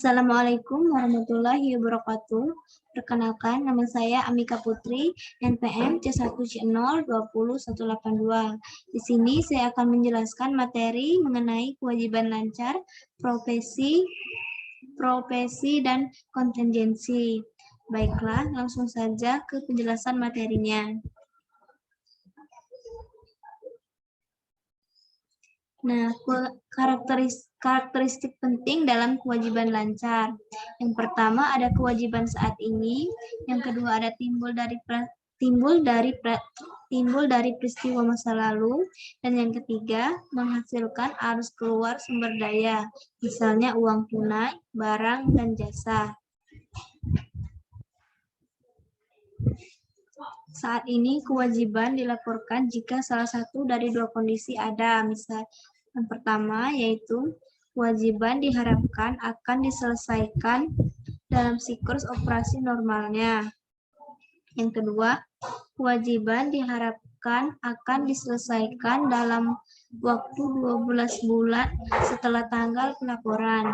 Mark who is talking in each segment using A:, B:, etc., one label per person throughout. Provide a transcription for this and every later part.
A: Assalamualaikum warahmatullahi wabarakatuh. Perkenalkan, nama saya Amika Putri, NPM C1C0200182. Di sini saya akan menjelaskan materi mengenai kewajiban lancar, profesi dan kontingensi. Baiklah, langsung saja ke penjelasan materinya. Nah, karakteristik penting dalam kewajiban lancar. Yang pertama ada kewajiban saat ini, yang kedua ada timbul dari peristiwa masa lalu, dan yang ketiga menghasilkan arus keluar sumber daya, misalnya uang tunai, barang, dan jasa. Saat ini kewajiban dilaporkan jika salah satu dari dua kondisi ada. Misal yang pertama yaitu kewajiban diharapkan akan diselesaikan dalam siklus operasi normalnya. Yang kedua, kewajiban diharapkan akan diselesaikan dalam waktu 12 bulan setelah tanggal pelaporan.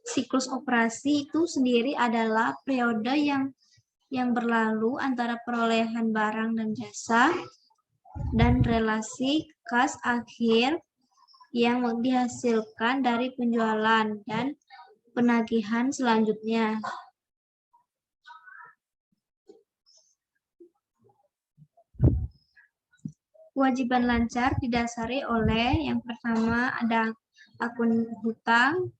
A: Siklus operasi itu sendiri adalah periode yang berlalu antara perolehan barang dan jasa dan relasi kas akhir yang dihasilkan dari penjualan dan penagihan selanjutnya. Kewajiban lancar didasari oleh yang pertama ada akun hutang,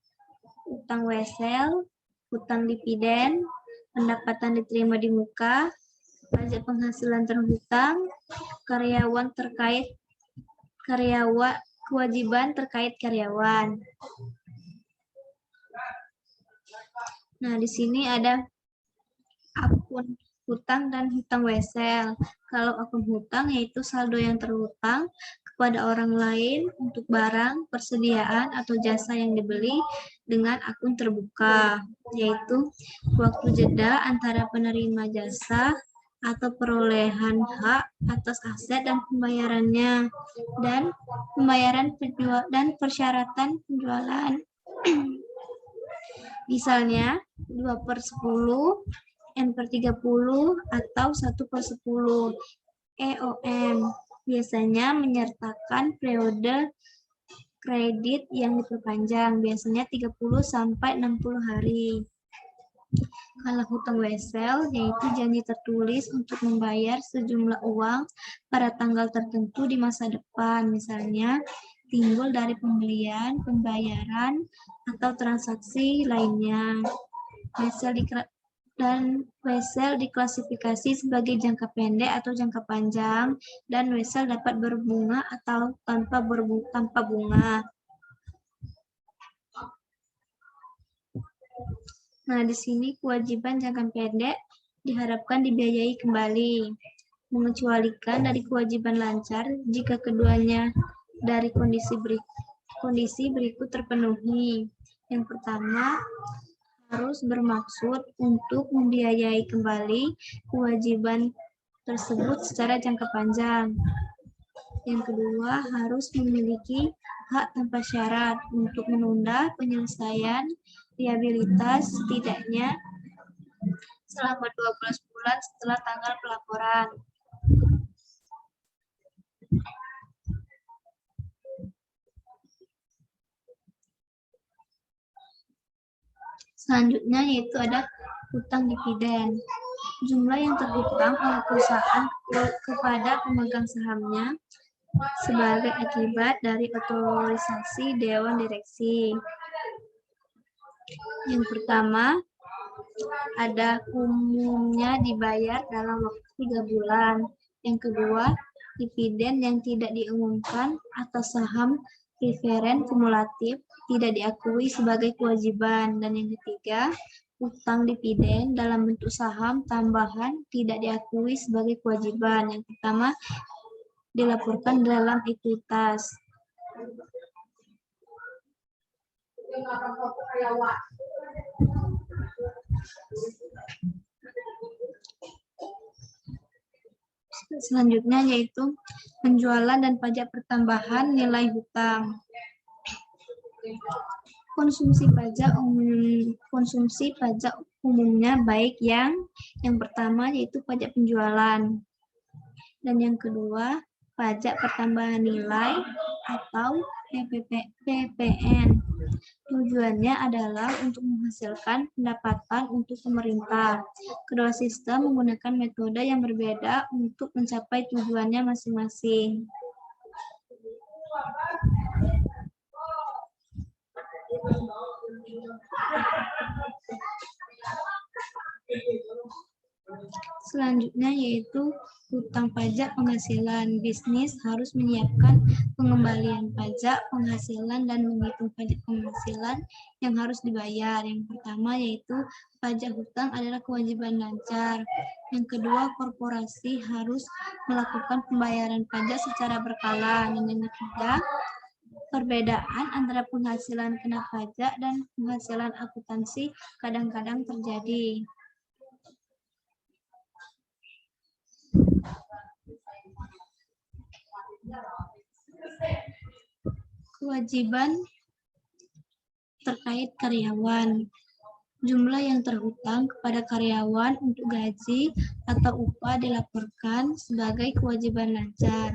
A: utang wesel, hutang dividen, pendapatan diterima di muka, pajak penghasilan terhutang, kewajiban terkait karyawan. Nah, di sini ada akun hutang dan hutang wesel. Kalau akun hutang yaitu saldo yang terhutang kepada orang lain untuk barang, persediaan, atau jasa yang dibeli dengan akun terbuka, yaitu waktu jeda antara penerima jasa atau perolehan hak atas aset dan pembayarannya, dan pembayaran dan persyaratan penjualan. Misalnya 2/10, N/30, atau 1/10. EOM biasanya menyertakan periode kredit yang diperpanjang, biasanya 30-60 hari. Kalau hutang wesel, yaitu janji tertulis untuk membayar sejumlah uang pada tanggal tertentu di masa depan, misalnya timbul dari pembelian, pembayaran, atau transaksi lainnya. Wesel diklasifikasi sebagai jangka pendek atau jangka panjang, dan wesel dapat berbunga atau tanpa bunga. Nah, di sini kewajiban jangka pendek diharapkan dibiayai kembali, mengecualikan dari kewajiban lancar jika keduanya dari kondisi berikut terpenuhi. Yang pertama, harus bermaksud untuk membiayai kembali kewajiban tersebut secara jangka panjang. Yang kedua, harus memiliki hak tanpa syarat untuk menunda penyelesaian liabilitas setidaknya selama 12 bulan setelah tanggal pelaporan. Selanjutnya yaitu ada hutang dividen. Jumlah yang terhutang oleh perusahaan kepada pemegang sahamnya sebagai akibat dari otorisasi Dewan Direksi. Yang pertama, ada umumnya dibayar dalam waktu 3 bulan. Yang kedua, dividen yang tidak diumumkan atas saham preferen kumulatif tidak diakui sebagai kewajiban. Dan yang ketiga, utang dividen dalam bentuk saham tambahan tidak diakui sebagai kewajiban. Yang pertama, dilaporkan dalam ekuitas. Selanjutnya yaitu penjualan dan pajak pertambahan nilai hutang. Konsumsi pajak umumnya baik yang pertama yaitu pajak penjualan, dan yang kedua pajak pertambahan nilai atau PPN. Tujuannya adalah untuk menghasilkan pendapatan untuk pemerintah. Kedua sistem menggunakan metode yang berbeda untuk mencapai tujuannya masing-masing. Selanjutnya yaitu hutang pajak penghasilan. Bisnis harus menyiapkan pengembalian pajak penghasilan dan menghitung pajak penghasilan yang harus dibayar. Yang pertama yaitu pajak hutang adalah kewajiban lancar. Yang kedua, korporasi harus melakukan pembayaran pajak secara berkala. Dan yang ketiga, perbedaan antara penghasilan kena pajak dan penghasilan akuntansi kadang-kadang terjadi. Kewajiban terkait karyawan. Jumlah yang terhutang kepada karyawan untuk gaji atau upah dilaporkan sebagai kewajiban lancar.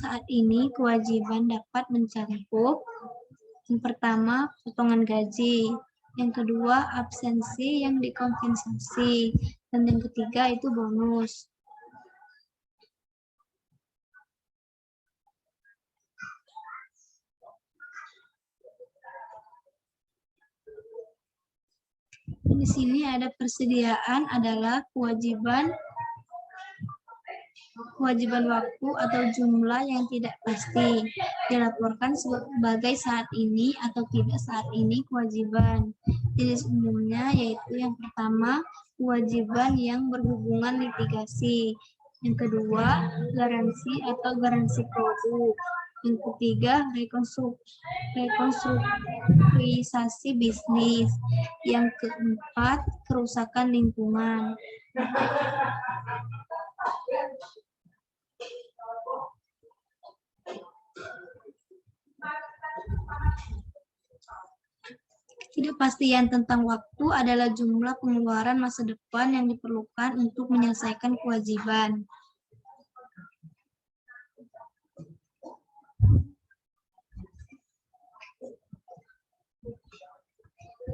A: Saat ini kewajiban dapat mencakup yang pertama, potongan gaji. Yang kedua, absensi yang dikompensasi. Dan yang ketiga itu bonus. Di sini ada persediaan adalah kewajiban waktu atau jumlah yang tidak pasti dilaporkan sebagai saat ini atau tidak saat ini kewajiban. Jenis umumnya yaitu yang pertama kewajiban yang berhubungan litigasi, yang kedua garansi atau garansi produk, yang ketiga rekonstruksi bisnis, yang keempat kerusakan lingkungan. Ketidakpastian tentang waktu adalah jumlah pengeluaran masa depan yang diperlukan untuk menyelesaikan kewajiban.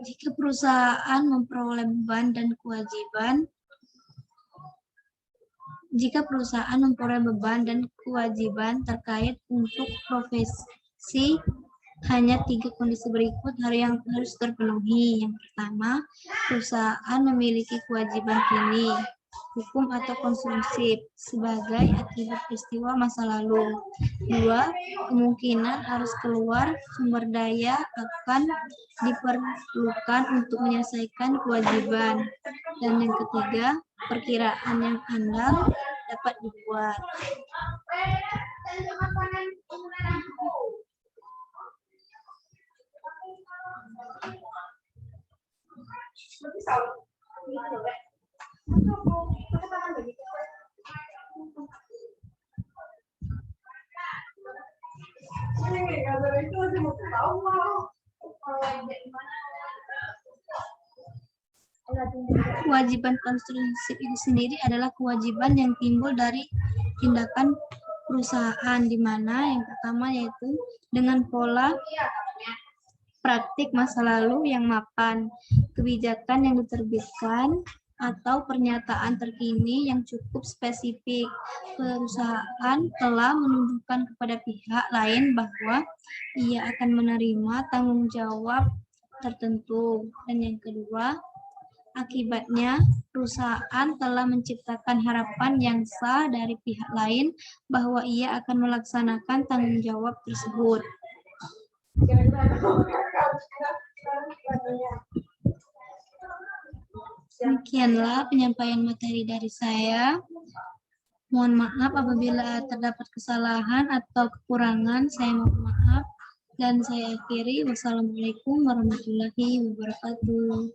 A: Jika perusahaan memperoleh beban dan kewajiban terkait untuk profesi, hanya 3 kondisi berikut yang harus terpenuhi. Yang pertama, perusahaan memiliki kewajiban kini, hukum atau konsumsi sebagai akibat peristiwa masa lalu. 2. Kemungkinan arus keluar sumber daya akan diperlukan untuk menyelesaikan kewajiban. Dan yang ketiga, perkiraan yang andal dapat dibuat. Kewajiban konsumsi itu sendiri adalah kewajiban yang timbul dari tindakan perusahaan, di mana yang pertama yaitu dengan pola praktik masa lalu yang mapan, kebijakan yang diterbitkan, atau pernyataan terkini yang cukup spesifik. Perusahaan telah menunjukkan kepada pihak lain bahwa ia akan menerima tanggung jawab tertentu. Dan yang kedua, akibatnya perusahaan telah menciptakan harapan yang sah dari pihak lain bahwa ia akan melaksanakan tanggung jawab tersebut. Demikianlah penyampaian materi dari saya. Mohon maaf apabila terdapat kesalahan atau kekurangan, saya mohon maaf. Dan saya akhiri, wassalamualaikum warahmatullahi wabarakatuh.